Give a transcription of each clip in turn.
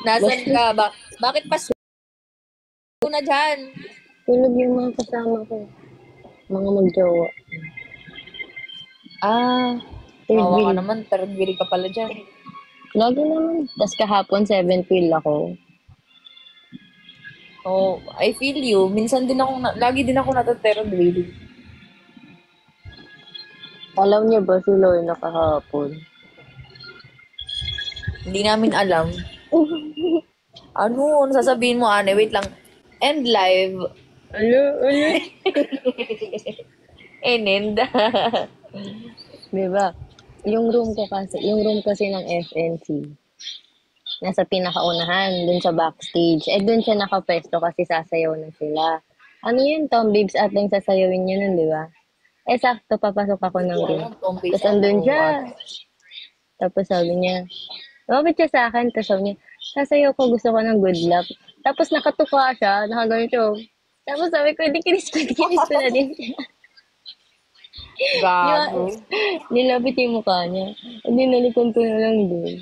Nasan Basta ka? Bakit pa na dyan? tulog yung mga kasama ko. Mga magjowa. Ah, Third kawawa ka wheel. naman. Third wheel ka pala dyan. Lagi naman. Tapos kahapon, seventh wheel ako. Oh, I feel you. Minsan din ako, lagi din ako nata-third wheel. Alam niyo ba si Lorna kahapon? Hindi namin alam. Ano sasabihin mo, Ane? Wait lang. End live. Ano? Ano? End. Diba? Yung room kasi ng FNC, nasa pinakaunahan, dun sa backstage. Eh, dun siya nakapwesto kasi sasayaw na sila. Ano yun, Tom Bibbs at yung sasayawin niya nun, di ba? Eh, sakto, papasok ako Hindi ko ng room. alam kung Tapos, base andun ano. siya. Tapos, sabi niya, lumapit siya sa akin. Tapos, sabi niya, sasayaw ko, gusto ko ng good luck. Tapos, nakatuka siya, nakaganito. Tapos, sabi ko, hindi, kinis ko na din siya. Di ba? Gago. Nilapit yung mukha niya. Hindi, nalikon ko na lang din.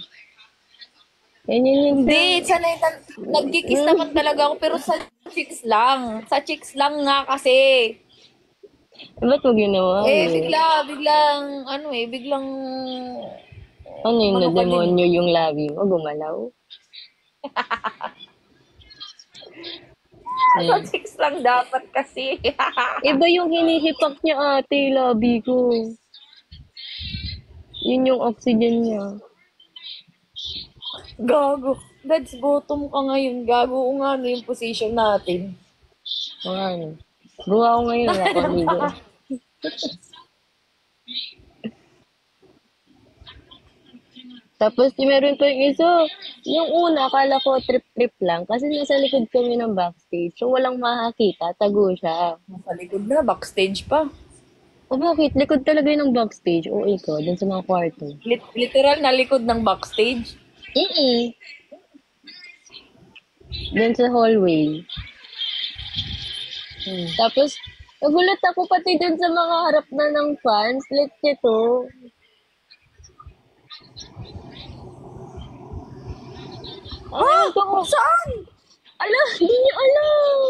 Ganyan yun siya. Hindi, sanay nagkikis naman talaga ako pero sa chicks lang. Sa chicks lang nga kasi. Ba't mo ginawa Eh, yun? biglang Ano yung umano ka din eh. na-demonyo yung labi mo? Gumalaw? Sa Hmm. chicks lang dapat kasi. Iba yung hinihipak niya ate, labi ko. Yun yung oxygen niya. Gago. Dad's bottom ka ngayon. Gago o nga ano yung position natin. Mga ano. Gawa ko ngayon, wala ko ligo. Tapos meron pa yung isa. Yung una, akala ko trip-trip lang. Kasi nasa likod kami ng backstage. So walang makakita. Tago siya. Nasa likod na, backstage pa. O bakit? Likod talaga yun ng backstage. O ikaw, dun sa mga kwarto. Literal na likod ng backstage. Mm. Dun sa hallway. Hmm. Tapos, nagulat ako pati dun sa mga harap na ng fans. Let's to. Ang Ha? ewan ko kung, Saan? alam, hindi niyo alam.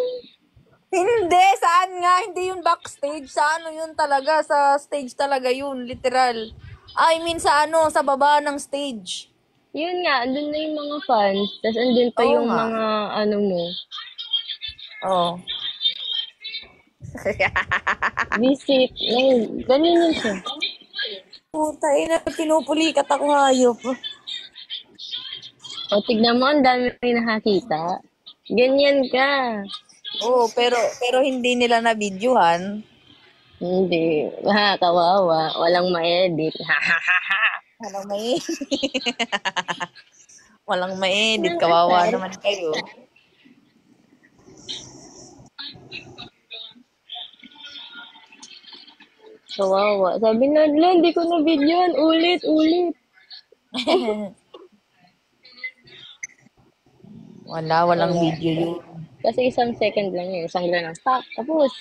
Hindi, saan nga? Hindi yun backstage. Sa ano yun talaga? Sa stage talaga yun, literal. I mean sa ano, sa baba ng stage. Yun nga, andun na yung mga fans. Tapos andun pa Oo yung nga. mga ano mo. Oo. Visit. Ganyan yun siya. Puta, ina, pinupulikat ako hayop. O, tignan mo, ang dami may nakakita. Ganyan ka. Oo, pero hindi nila na videohan. Hindi. Ha, kawawa. Walang ma-edit. Ha, ha, ha, ha. Walang may walang ma-edit. Ang Kawawa asar. naman kayo. Kawawa. Sabi na, hindi ko na videoan. Ulit, ulit. Walang Wala. video yun. Kasi isang second lang yun. Isang lang. Stop. Tapos.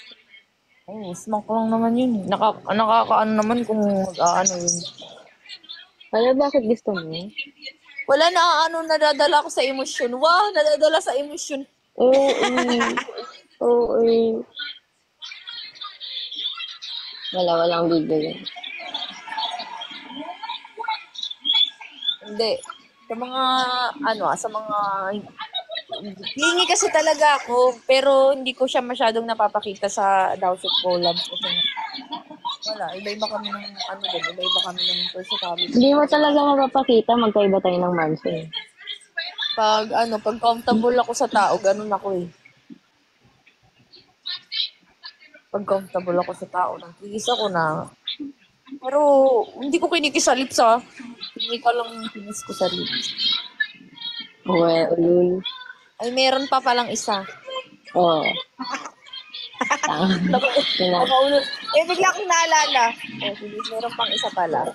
Oh, smoke lang naman yun. Nakakaano naman kung ano yun. Kaya bakit gusto mo? Wala na ano, nadadala ko sa emosyon. Wow, nadadala sa emosyon. Oo, oo, walang video yun. Hindi. Sa mga, sa mga, hingi kasi talaga ako, pero hindi ko siya masyadong napapakita sa Daws of Collab. Kasi wala, iba-iba kami ng, iba-iba kami ng personality. Hindi mo talaga mapapakita. Magkaiba tayo ng mansion. Pag comfortable ako sa tao, ganun ako eh. Pag comfortable ako sa tao, nagkikis ako na. Pero, hindi ko kinikis sa lips ah. Hindi ka lang kinis ko sa lips. Well, ulul. Ay, meron pa palang isa. Oo. Tama. Yun na. Nakaulo. Eh, bigla akong naalala. Oh, sige, meron pang isa pala.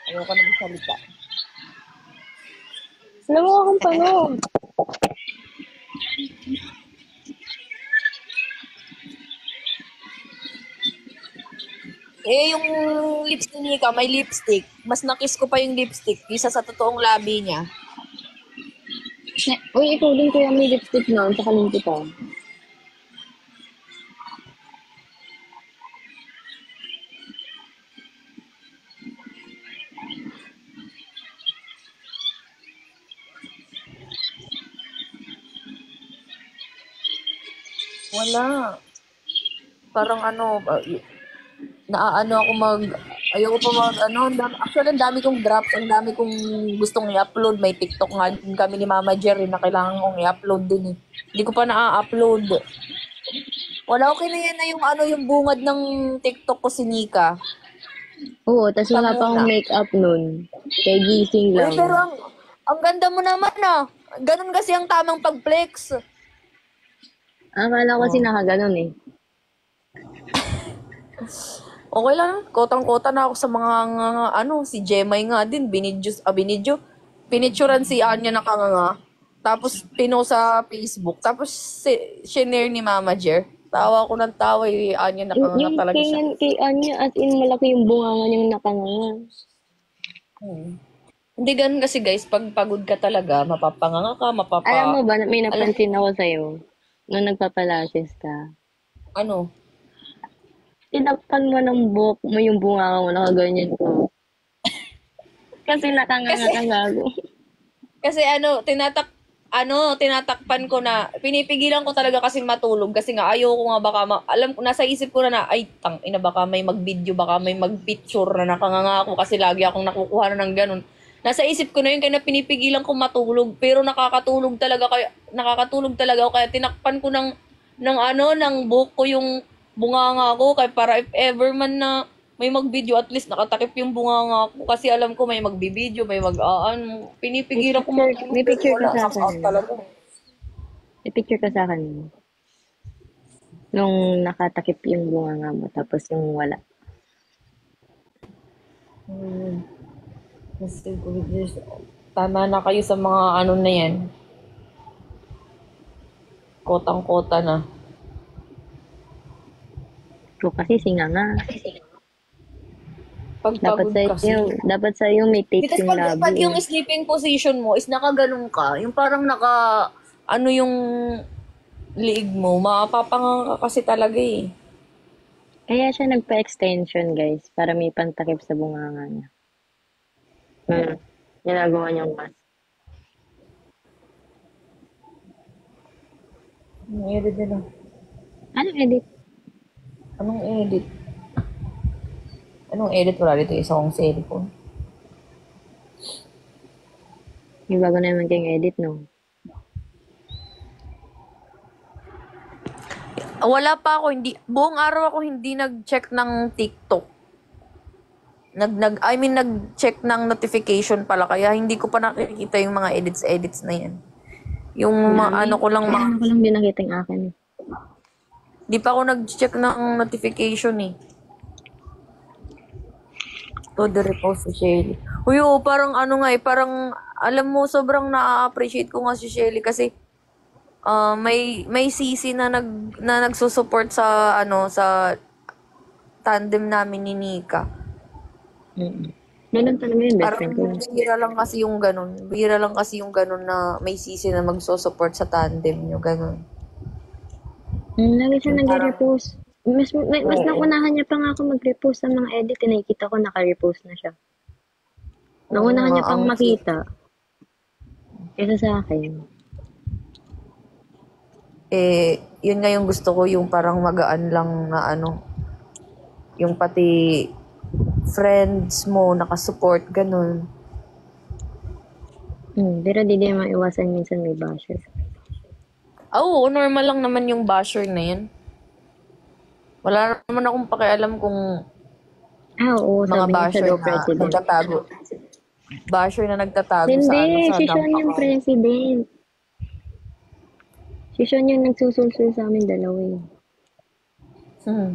Ayoko na magsalita. Alam mo akong panood. yung lips ni Nika, may lipstick. Mas nakiss ko pa yung lipstick kaysa sa totoong labi niya. Uy, ikaw din kuya may lipstick na. Sa kanin kita. Wala. Parang ano, naaano ako ayoko pa actually ang dami kong drops, ang dami kong gustong i-upload. May TikTok nga din kami ni Mama Jerry na kailangan kong i-upload din eh. Hindi ko pa na-upload. Wala, okay na yan na yung yung bungad ng TikTok ko si Nika. Oo, tas Siya wala pa akong muna. makeup nun. Kaya gising Uy, lang. pero ang ganda mo naman ah. Ganun kasi ang tamang pag-flex. Akala ko kasi Oh. nakaganon eh. Okay lang. Kotang-kota na ako sa si Jemay nga din, binidyo. Pinicturan si Anya na kanganga. Tapos, sa Facebook. Tapos, shinare ni Mama Jer. Tawa ko ng tawa, Anya na kanganga Yung talaga siya. kay Anya, as in malaki yung bunganga niyang nakanganga. Hmm. Hindi ganun kasi guys, pag pagod ka talaga, mapapanganga ka, Alam mo ba, may alam mo, napansin ako sa'yo nung nagpapalashes ka. ano, Tinakpan mo ng buhok mo yung bunganga mo, nakaganyan ko. Kasi nakanganga kasi, ka gago. kasi tinatakpan ko na, pinipigilan ko talaga kasi matulog kasi nga ayoko nga baka, alam ko, nasa isip ko na ay, tang ina, baka may mag-video, baka may mag-picture na nakanganga ako kasi lagi akong nakukuha na ng ganun. Nasa isip ko na yun kaya pinipigilan ko matulog pero nakakatulog talaga ako kaya tinakpan ko ng buhok ko yung bunganga ko kaya para if ever man na may mag-video at least nakatakip yung bunganga ko kasi alam ko may magbibideo, may pinipigilan ko matulog May pero picture ka wala, sa knock out akin. talaga. May picture ka sa akin. Nung nakatakip yung bunganga mo, tapos yung wala. Hmm. Kasi tama na kayo sa mga na yan. Kotang-kota na. Ikaw kasi singa nga. Pag pagod kasi. Dapat sa'yo may tapes Because yung labi pag eh. yung sleeping position mo is nakaganon ka, yung parang yung liig mo, mapapanganga ka kasi talaga eh. Kaya siya nagpa-extension guys, para may pantakip sa bunganga niya. Ginagawa niyang mask. Anong edit nila? Anong edit? Anong edit? Anong edit? Wala dito isa kong cellphone. Yung bago naman kayong edit, no? Wala pa ako, buong araw ako hindi nag-check ng TikTok. Nag-check ng notification pala, kaya hindi ko pa nakikita yung mga edits na yan. Yung Dami. ko lang, Kaya ko lang din nakita yung akin eh. di pa ako nag-check ng notification eh. To the repose si Shelly. Uy, parang parang, alam mo, sobrang na-appreciate ko nga si Shelly kasi, may CC na nagsusupport sa tandem namin ni Nika. Ganun talaga yung best Parang friend ko. bihira lang kasi yung ganun. Bihira lang kasi yung ganun na may CC na magsusupport sa tandem nyo, ganun. Lagi siya Yung parang, nag-repost. Mas oo. naunahan niya pa nga ako mag-repost sa mga edit. Nakikita ko naka-repost na siya. Oo Naunahan nga, niya pang makita. Kaysa sa akin. Yun nga yung gusto ko, yung parang magaan lang na yung pati friends mo, nakasupport, ganun. Pero di din maiwasan minsan may basher. Oo, normal lang naman yung basher na yan. Wala naman akong pakialam kung Oo, mga sabi niya siya basher daw na president. nagtatago. Basher na nagtatago sa Hindi, sa si Sean dampa yung ko. president. Si Sean yung nagsusulsul sa amin dalawa eh. Hmm.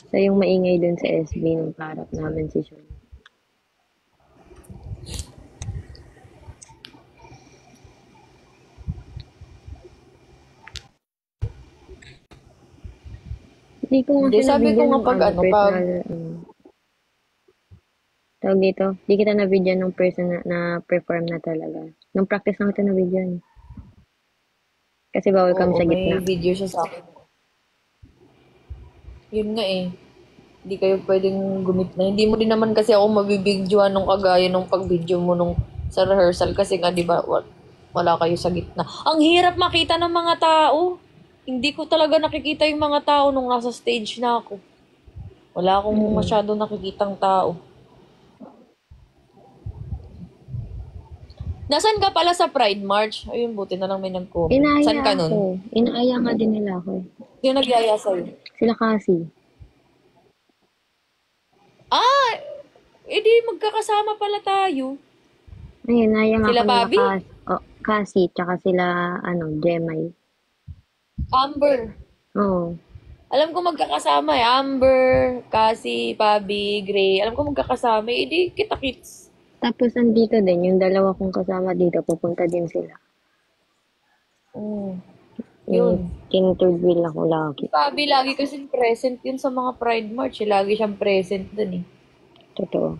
Siya yung maingay dun sa SB nung harap namin si Sean. Hindi ko nga Hindi, siya sabi ko nabigyan nga ng pag ano, ano, pag, personal, tawag dito. Hindi kita nabigyan ng person na perform na talaga. Nung practice lang kita nabigyan. Kasi bawal kami oo, sa may gitna. video siya sa akin. Yun nga eh. Hindi kayo pwedeng gumit na. Hindi mo din naman kasi ako mabibidyoan nung kagaya nung pag-video mo nung sa rehearsal kasi nga, di ba, wala kayo sa gitna. Ang hirap makita ng mga tao. Hindi ko talaga nakikita yung mga tao nung nasa stage na ako. Wala akong Mm. masyado nakikitang tao. Nasaan ka pala sa Pride March? Ayun, buti na lang may nag-comment. Inaaya Saan ka ako. nun? Inaaya nga din nila ako eh. Sino nagyaya sa'yo? Sila kasi. Ah! Edi magkakasama pala tayo. Ayun, inaaya nga ako Sila nila Bobby? kasi, tsaka sila, Jemay. Amber. Oo. Alam ko magkakasama eh. Amber, Cassie, Bobby, Gray. Alam ko magkakasama eh. Di kita-kits. Tapos andito din, yung dalawa kong kasama dito, pupunta din sila. Mm. Yung Yun. kin-third wheel ako lagi. Bobby lagi kasi present yun sa mga Pride March. Eh. Lagi siyang present dun eh. Totoo.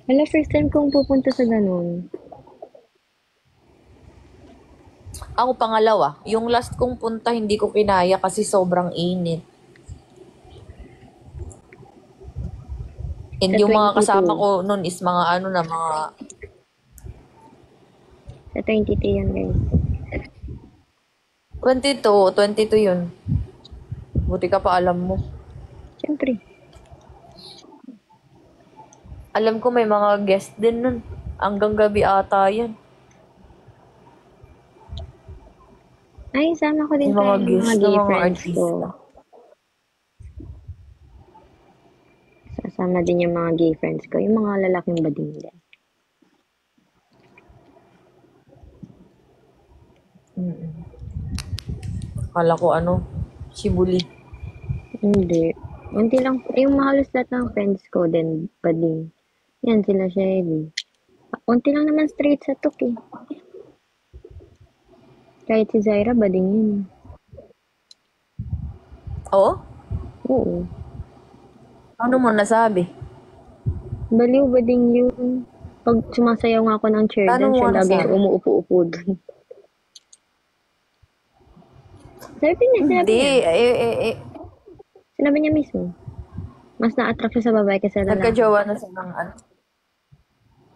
Wala, first time kong pupunta sa ganun. Ako pangalawa. Yung last kong punta hindi ko kinaya kasi sobrang init. And Sa yung mga kasama 22. ko nun is mga ano na mga Sa 22 yan, guys. 22 yun. Buti ka pa alam mo. Siyempre. Alam ko may mga guest din nun. Hanggang gabi ata yan. Ay, sama ko din Yung pa mga yung mga guest ng gay mga friends ko. artista. Sasama din yung mga gay friends ko. Yung mga lalaking bading din. Kala ko ano, Shibuli. Hindi. Unti lang. Yung mga halos lahat ng friends ko din, bading. Yan, sila Shelly. Unti lang naman straight sa tok eh. Kahit si Zaira, bading yun. Oo? Oo. Ano mo nasabi? Baliw, bading yun. Pag sumasayaw nga ako ng chair Paano dun, mo siya nga lagi nasabi? umuupo-upo dun. Sinabi Hindi. niya. Eh. Sinabi niya mismo. Mas na-attract siya sa babae kaysa lalaki. Nagka-jowa na siya ng ano.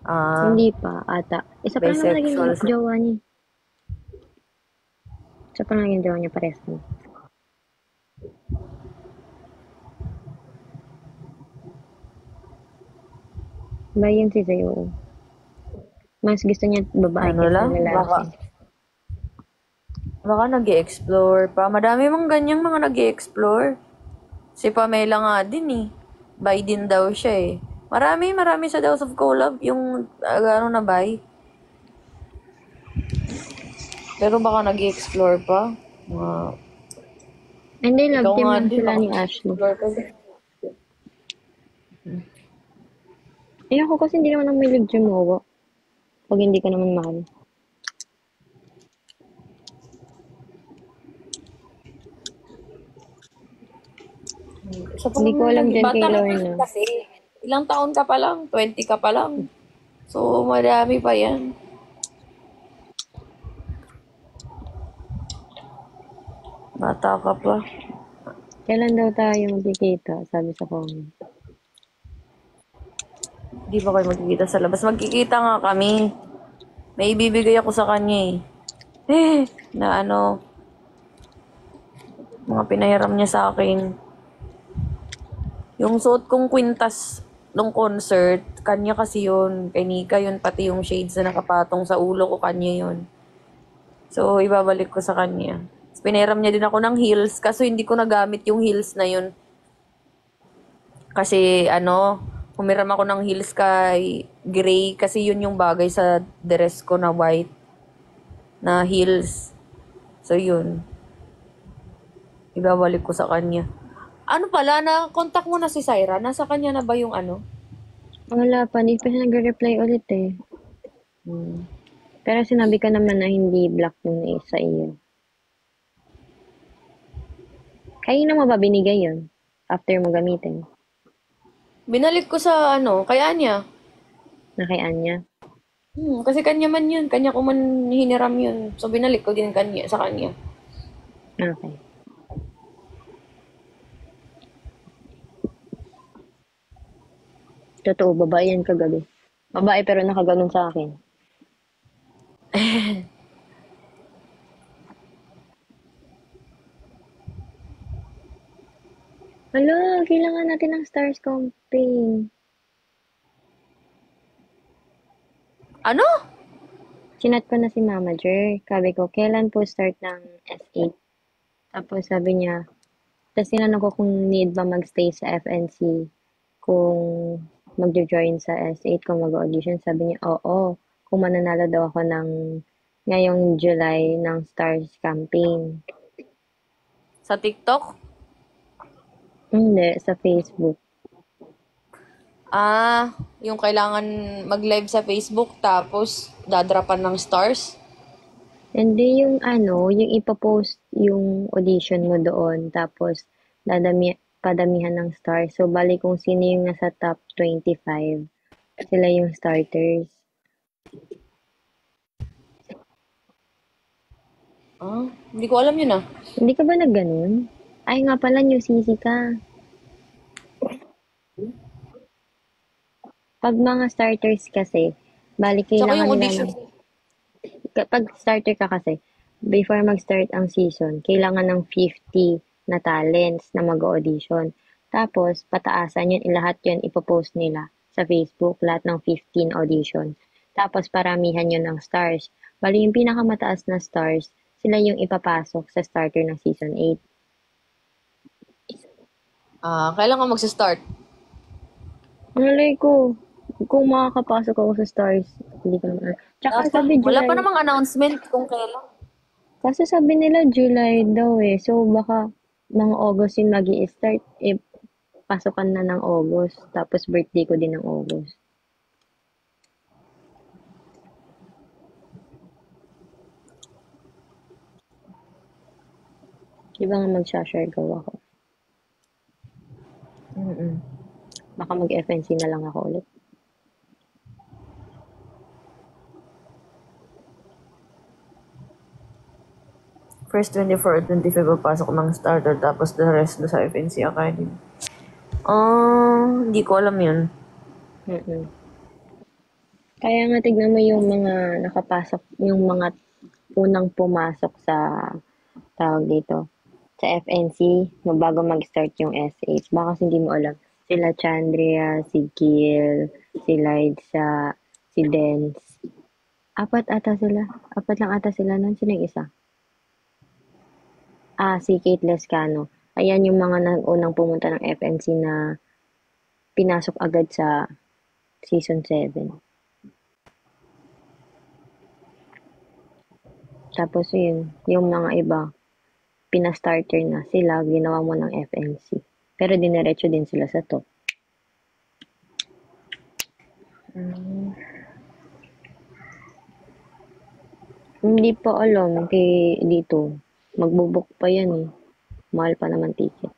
Ah, Hindi pa, ata. Isa pa lang naman naging bisexual siya. jowa niya. Isa pa lang naging jowa niya, pares mo. Ba yun si Zayo? Mas gusto niya babae Ano kaysa lang? lalaki. Baka nag-explore pa. Madami mang ganyang mga nag-explore. Si Pamela nga din eh. Bi din daw siya eh. Marami sa House of Collab yung ano na bi. Pero baka nag-explore pa. Mga Hindi, love ikaw team nga lang din, sila baka ni Ashley. nag-explore ka din. Eh ako kasi hindi naman ako may jumawa. Pag hindi ka naman mahal. Siya pa Hindi ko naman alam dyan kay bata ka pa Lorna. kasi. Ilang taon ka pa lang? 20 ka pa lang. So, madami pa yan. Bata ka pa. Kailan daw tayo magkikita? Sabi sa comment. Di ba kayo magkikita sa labas? Magkikita nga kami. May ibibigay ako sa kanya eh. Na ano, mga pinahiram niya sa akin. Yung suot kong kwintas nung concert, kanya kasi yun. Kay Nika yun, pati yung shades na nakapatong sa ulo ko, kanya yun. So, ibabalik ko sa kanya. Tapos pinahiram niya din ako ng heels, kaso hindi ko nagamit yung heels na yun. Kasi, ano, humiram ako ng heels kay Gray, kasi yun yung bagay sa dress ko na white na heels. So, yun. Ibabalik ko sa kanya. Ano pala, na-contact mo na si Syra? Nasa kanya na ba yung ano? Wala pa, hindi pa siya nag-reply ulit eh. Hmm. Pero sinabi ka naman na hindi block yung sa iyo. Kanina mo ba binigay yun? After mo gamitin? Binalik ko sa kay Anya. Na kay Anya? Kasi kanya man yun. Kanya ko man hiniram yun. So, binalik ko din sa kanya. Okay. Totoo, babae yan kagabi. Babae pero nakaganon sa akin. Hala, kailangan natin ng stars campaign. Ano? Chinat ko na si manager. Sabi ko, kailan po start ng S8? Tapos sabi niya, tapos tinanong ko kung need ba magstay sa FNC, kung magjo-join sa S8, kung mag-audition. Sabi niya, oo, kung mananalo daw ako ng ngayong July ng Stars campaign. Sa TikTok? Hindi, sa Facebook. Yung kailangan mag-live sa Facebook tapos dadrapan ng stars. Hindi yung yung ipopost yung audition mo doon, tapos padamihan ng stars. So, bali kung sino yung nasa top 25, sila yung starters. Hindi ko alam yun Hindi ka ba nagganon? Ay nga pala, new CC ka. Pag mga starters kasi, bali Tsaka kailangan yung nila audition. ng, kapag starter ka kasi, before mag-start ang season, kailangan ng 50 na talents na mag-audition. Tapos, pataasan yun, lahat yun ipopost nila sa Facebook, lahat ng 15 audition. Tapos, paramihan yun ng stars. Bali, yung pinakamataas na stars, sila yung ipapasok sa starter ng season 8. Kailan ka magsa-start? Malay ko, kung makakapasok ako sa stars, hindi ko naman. Tsaka sabi Wala July, pa namang announcement kung kailan. kasi sabi nila July daw eh. So baka mga August yung magi start eh, pasukan na ng August. Tapos birthday ko din ng August. Di ba nga mag-share go ako? Baka mag-FNC na lang ako ulit. First 24 at 25 papasok ng starter tapos the rest do sa FNC Academy. Hindi ko alam yun. Mm-mm. Kaya nga tignan mo yung mga nakapasok, yung mga unang pumasok sa tawag dito, sa FNC, no, bago mag-start yung SH. Baka kasi hindi mo alam. Sila Chandria, si Gil, si Liza, si Dens. Apat ata sila. Apat lang ata sila nun. Sino yung isa? Si Kate Lescano. Ayan yung mga unang pumunta ng FNC na pinasok agad sa season 7. Tapos yun, yung mga iba, pinastarter na sila, ginawa mo ng FNC. Pero diniretso din sila sa top. Hindi pa alam kay dito. Magbubuk pa yan eh. Mahal pa naman ticket.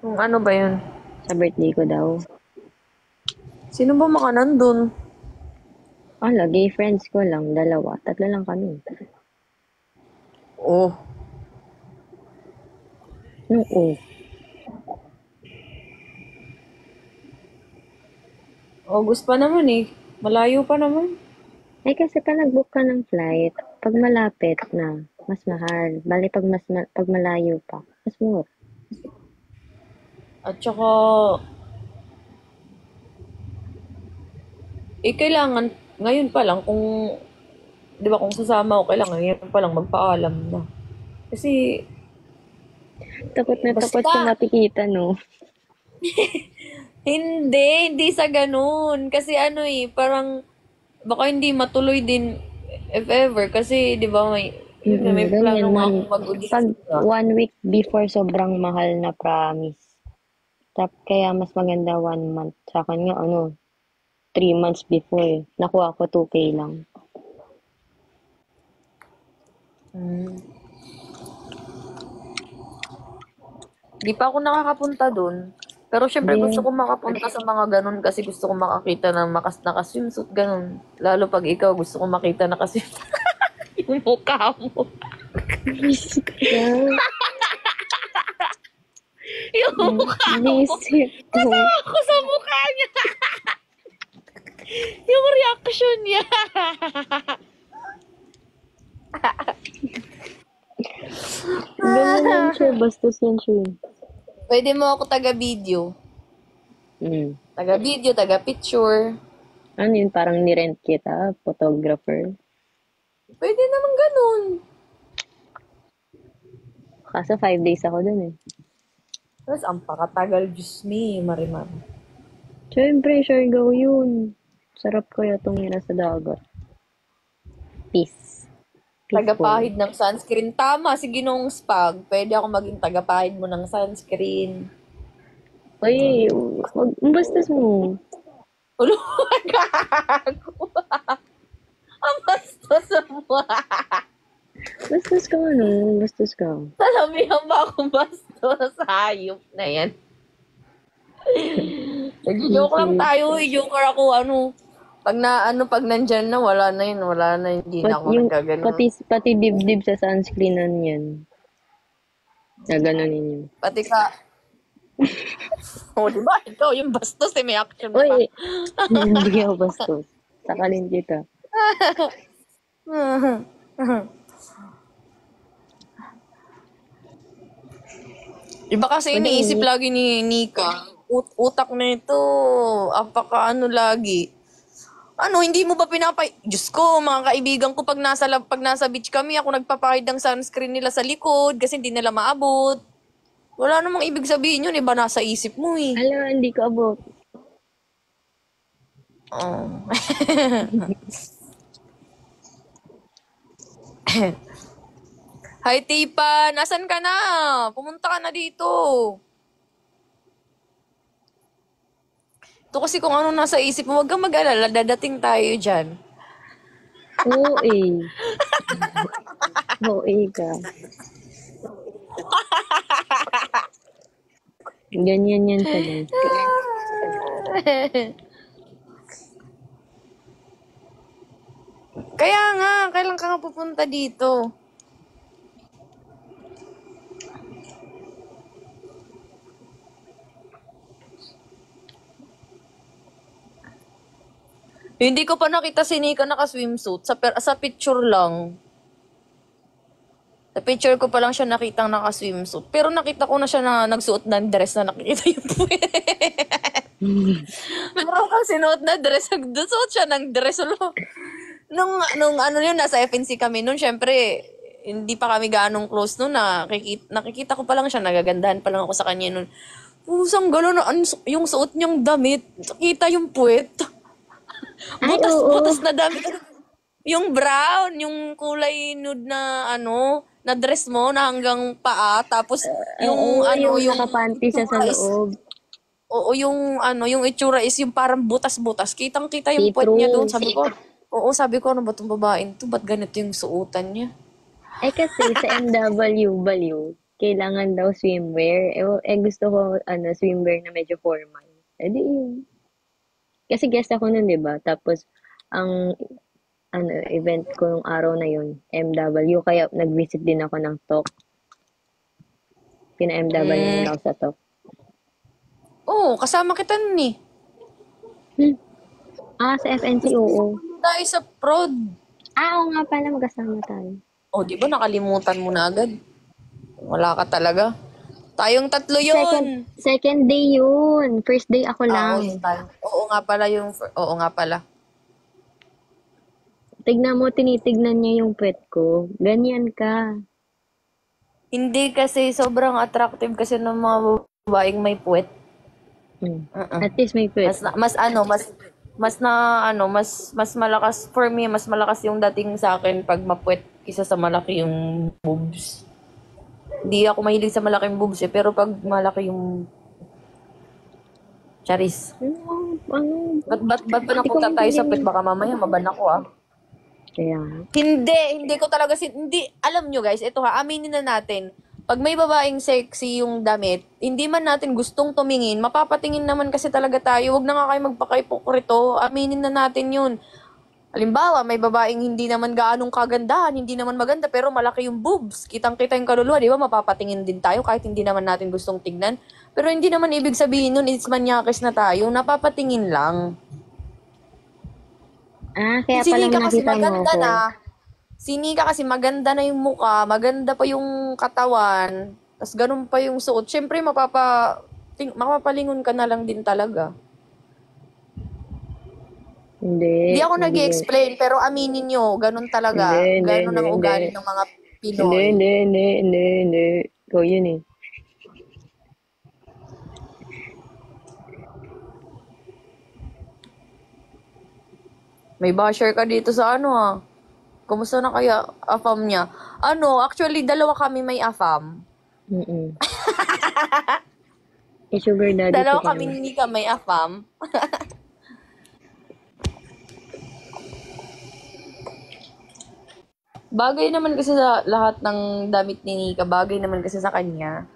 Kung ano ba yun? Sa birthday ko daw. Sino ba mga nandun? Gay friends ko lang. 2. 3 lang kami. Oh. Oo. August pa naman eh. Malayo pa naman. Eh kasi pag nag-book ka ng flight, pag malapit na, mas mahal. Bali pag malayo pa, mas mura. At saka, kailangan, ngayon pa lang, di ba kung sasama ko, kailangan ngayon pa lang magpaalam na. Kasi, Takot na takot Basta! siya makikita, no? hindi sa ganun. Kasi parang, baka hindi matuloy din, if ever. Kasi, di ba, may plano Ganyan nga man. akong mag-audition. Pag 1 week before, sobrang mahal na promise. Kaya mas maganda 1 month. Sa akin nga, 3 months before. Nakuha ko 2K lang. Di pa ako nakakapunta dun. Pero syempre gusto Then, ko makapunta sa mga ganun kasi gusto ko makakita ng naka-swimsuit ganun. Lalo pag ikaw gusto ko makita naka-swimsuit yung mukha mo. yeah, Yung mukha mo. visit ko. Ako sa mukha niya. Yung reaction niya. Ganun yan siya, bastos yan siya. Pwede mo ako taga-video. Mm. Taga-video, taga-picture. Ano yun, parang nirent kita, photographer. Pwede naman ganun. Kaso 5 days ako dun eh. Tapos ang pakatagal, Diyos me, Marimar. Siyempre, Siargao yun. Sarap kaya tumira sa dagat. Peace. Peaceful. Tagapahid ng sunscreen. Tama, si Ginoong Spag. Pwede ako maging tagapahid mo ng sunscreen. Uy, bastos mo. Ulo, gago. Ang bastos mo. Bastos ka ano, bastos ka. Sasabihan ba akong bastos? Hayop na yan. Nag-joke lang tayo. Joker ako, pag nandyan na, wala na yun. Wala na, hindi na ako nagkaganon. Pati dibdib sa sunscreenan yan. Gaganunin yun. Pati ka. Diba? Ikaw yung bastos, may action pa. Uy, hindi ako bastos. Sakalin kita. Iba kasi iniisip lagi ni Nika. Utak na ito. Apaka lagi. Hindi mo ba Diyos ko, mga kaibigan ko, pag nasa beach kami, ako nagpapahid ng sunscreen nila sa likod kasi hindi nila maabot. Wala namang ibig sabihin yun, iba nasa isip mo eh. Alam, hindi ko abot. Oh. Hi, Tipa! Nasaan ka na? Pumunta ka na dito. Ito kasi kung ano nasa isip mo, huwag kang mag-alala, dadating tayo dyan. Oo eh. Oo eh ka. Ganyan yan pala. Kaya nga, kailan ka nga pupunta dito? Hindi ko pa nakita si Nika naka-swimsuit. Sa picture lang. Sa picture ko pa lang siya nakitang naka-swimsuit. Pero nakita ko na siya na nagsuot ng dress na nakikita yung puwet. Meron kang sinuot na dress. Nagsuot siya ng dress. Nung yun, nasa FNC kami nun, syempre, hindi pa kami ganong close nun. Nakikita ko pa lang siya. Nagagandahan pa lang ako sa kanya nun. Pusang gano'n na yung suot niyang damit. Kita yung puwet. Butas na damit. Yung brown, yung kulay nude na na dress mo na hanggang paa, tapos yung yung nakapanty siya sa loob. Oo, yung itsura is yung parang butas-butas. Kitang-kita yung puwet niya doon. Sabi ko, ano ba itong babaeng to? Ba't ganito yung suotan niya? Kasi sa MWW, kailangan daw swimwear. Gusto ko, swimwear na medyo formal. Di yun. Kasi guest ako nun, di ba? Tapos, ang event ko nung araw na yun, MW, kaya nag-visit din ako ng TOC. Pina-MW ako sa TOC. Oo, kasama kita nun eh. Sa FNC, oo. Tayo sa prod. Oo nga pala, magkasama tayo. Di ba nakalimutan mo na agad? Wala ka talaga. Tayong tatlo yun. Second day yun. First day ako lang. Oo nga pala. Tignan mo, tinitignan niya yung pet ko. Ganyan ka. Hindi kasi sobrang attractive kasi ng mga babaeng may puwet. At least may pet. Mas malakas for me, mas malakas yung dating sa akin pag mapuwet kisa sa malaki yung boobs. Hindi ako mahilig sa malaking boobs pero pag malaki yung charis. Ba't ba napunta tayo sa puwet? Baka mamaya maban ako Kaya. Hindi ko talaga hindi, alam nyo guys, ito aminin na natin. pag may babaeng sexy yung damit, hindi man natin gustong tumingin, mapapatingin naman kasi talaga tayo. Huwag na nga kayo magpaka-ipokrito. Aminin na natin yun. Halimbawa, may babaeng hindi naman gaanong kagandahan, hindi naman maganda, pero malaki yung boobs. Kitang-kita yung kaluluwa, di ba? Mapapatingin din tayo kahit hindi naman natin gustong tignan. Pero hindi naman ibig sabihin nun, it's manyakis na tayo. Napapatingin lang. Kaya Si pala Nika kasi nakita mo maganda ako. na. Si Nika kasi maganda na yung muka, maganda pa yung katawan, tas ganun pa yung suot. Siyempre, mapapalingon ka na lang din talaga. Hindi, Hindi ako nag hindi. explain pero aminin nyo, ganun talaga. Hindi, hindi, Ganun hindi, ang hindi. ugali ng mga Hindi, Pinoy. hindi, hindi, hindi, hindi. Ikaw yun eh. May basher ka dito sa ano ah. Kumusta na kaya afam niya? Actually, dalawa kami may afam. Mm-mm. Sugar daddy ko Dalawa kami kami. ni Nika may afam. Bagay naman kasi sa lahat ng damit ni Nika, bagay naman kasi sa kanya.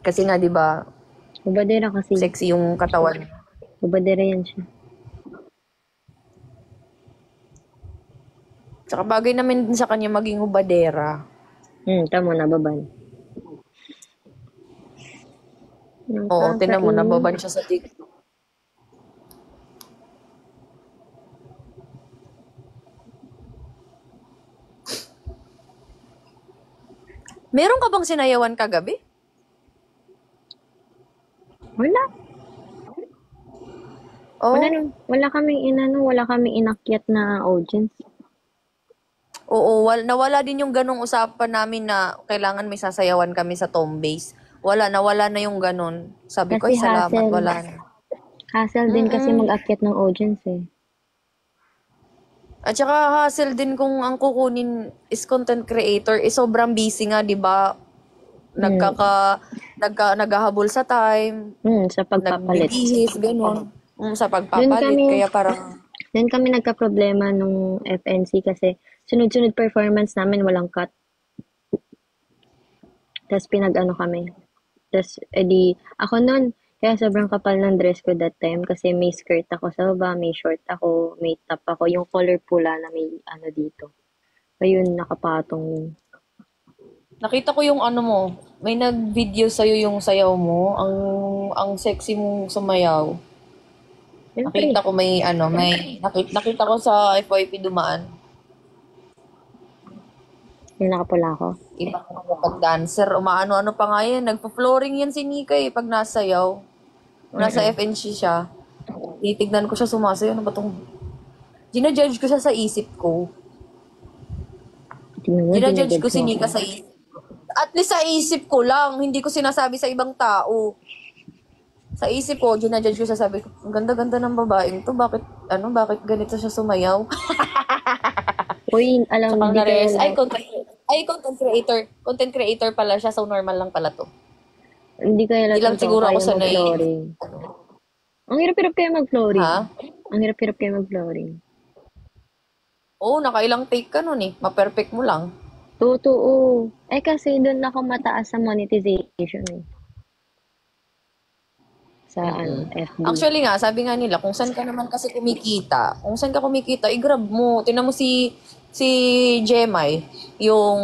Kasi nga, di ba, Hubadera kasi. sexy yung katawan. Hubadera yan siya. Tsaka bagay naman din sa kanya maging hubadera. Tamo na, baban. Oo, tinan mo, Nakakainis. nababan siya sa TikTok. Meron ka bang sinayawan kagabi? Wala. Oh, Wala kaming inakyat na audience. oo, nawala din yung ganong usapan namin na kailangan may sasayawan kami sa Tom Base. Nawala na yung ganon. Sabi ko, Kasi ay salamat, hassle. wala na. Hassle din kasi Mm-mm. mag-akyat ng audience eh. At saka hassle din kung ang kukunin is content creator, is sobrang busy nga, di ba? Hmm. Naghahabol sa time, Sa pagpapalit. nagbibihis, ganon. Sa Doon pagpapalit, kami, kaya parang, doon kami nagka-problema nung FNC kasi sunod-sunod performance namin walang cut. Tapos pinag-ano kami. Tapos, ako nun, kaya sobrang kapal ng dress ko that time kasi may skirt ako sa baba, may short ako, may top ako, yung color pula na may ano dito. Ayun, nakapatong yun. nakita ko yung ano mo, may nag-video sa'yo yung sayaw mo, ang sexy mong sumayaw. Siyempre, Nakita ko nakita ko sa FYP dumaan. yung nakapula ako. Iba ko kapag dancer, umaano-ano pa nga yan. Nagpa-flooring yan si Nika pag nasayaw. Kung nasa Mm-mm. FNC siya, titignan ko siya sumasayaw. Ano ba tong... Gina-judge ko siya sa isip ko. Tingnan mo, Gina-judge ko dinajudge si mo ako. Nika sa isip. At least sa isip ko lang, hindi ko sinasabi sa ibang tao. Sa isip ko, gina-judge ko siya, sabi ko, ang ganda-ganda ng babaeng to, bakit ganito siya sumayaw? Uy, alam, Tsaka di kaya na-realize, lang, content creator pala siya, so normal lang pala to. hindi kaya Hindi lang lang to, siguro ako kaya sanay. mag-flooring. Ang hirap-hirap kayo mag-flooring. Ha? Ang hirap-hirap kayo mag-flooring. Oo, nakailang take ka nun eh. Ma-perfect mo lang. Totoo. Kasi doon ako mataas sa monetization eh. Sa FB. Actually nga, sabi nga nila, kung saan ka naman kasi kumikita, i-grab mo. Tingnan mo si Jemai, yung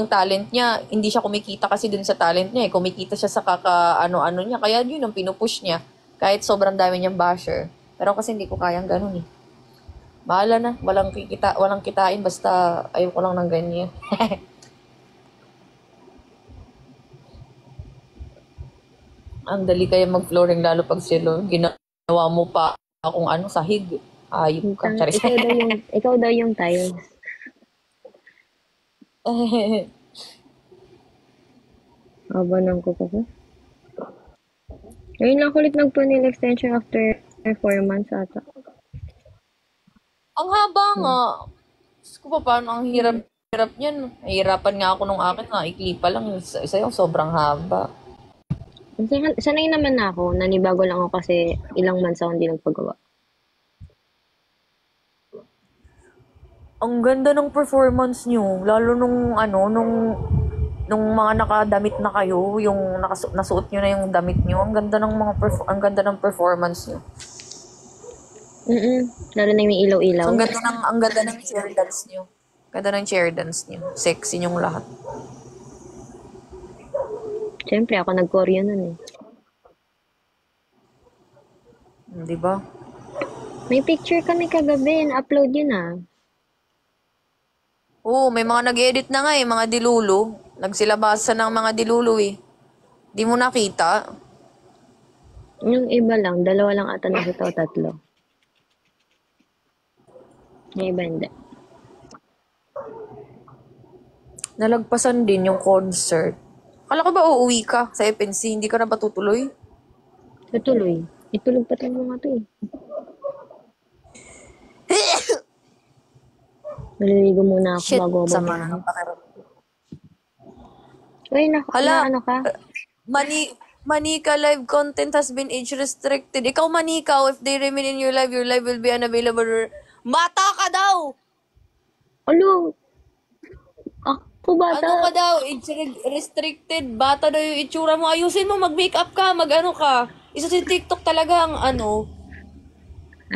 talent niya, hindi siya kumikita kasi dun sa talent niya eh. Kumikita siya sa ano-ano niya. Kaya yun ang pinupush niya. Kahit sobrang dami niyang basher. Pero kasi hindi ko kayang ganun eh. Bahala na. Walang kitain. Basta ayoko lang ng ganyan. Ang dali kaya mag-flooring lalo pag silo. Ginawa mo pa kung ano, sahig. Ayop ka. Charis. Ikaw daw yung tiles. Aba ng kuko ko. Ngayon lang ulit nagpa-nail extension after 4 months ata. Ang haba nga. Diyos ko pa, paano ang hirap niyan. Nahihirapan nga ako nung akin. Ikli pa lang. Isa yung sobrang haba. Sanay naman na ako. Nanibago lang ako kasi ilang months ako hindi nagpagawa. Ang ganda ng performance niyo. Lalo nung ano, nung mga nakadamit na kayo, yung nasuot niyo na yung damit niyo. Ang ganda ng ang ganda ng performance niyo. Lalo na yung may ilaw-ilaw. So, ang ganda ng chair dance niyo. Ganda ng chair dance niyo. Sexy niyong lahat. Siyempre, ako nag-choreo nun eh. Di ba? May picture kami kagabi, na-upload yun ah. Oo, may mga nag-edit na nga eh, mga dilulo. Nagsilabasa ng mga dilulo eh. Di mo nakita? Yung iba lang, 2 lang ata nakita o 3. Yung iba hindi. Nalagpasan din yung concert. Kala ko ba uuwi ka sa FNC? Hindi ka na ba tutuloy? Tutuloy. Itulog pa tayo mga to eh. Maliligo muna ako Shit, bago ako sama na bumiyahe. ng pakiramdam. Uy, Hala, ano ka? Manika live content has been age restricted. Ikaw, Manika, if they remain in your live will be unavailable. Bata ka daw! Ano? Ako bata. Ano ka daw? Age restricted. Bata daw yung itsura mo. Ayusin mo, mag-makeup ka, mag-ano ka. Isa si TikTok talaga ang ano.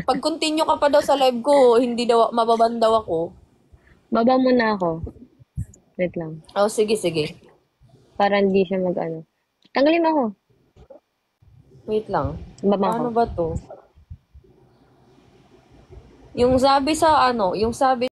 Pag continue ka pa daw sa live ko, hindi daw, mababandaw ako. Baba muna ako. Wait lang. Oh, sige, sige. Para hindi siya mag-ano. Tanggalin mo ako. Wait lang. Baba Ano ako. ba to? Yung sabi sa ano, yung sabi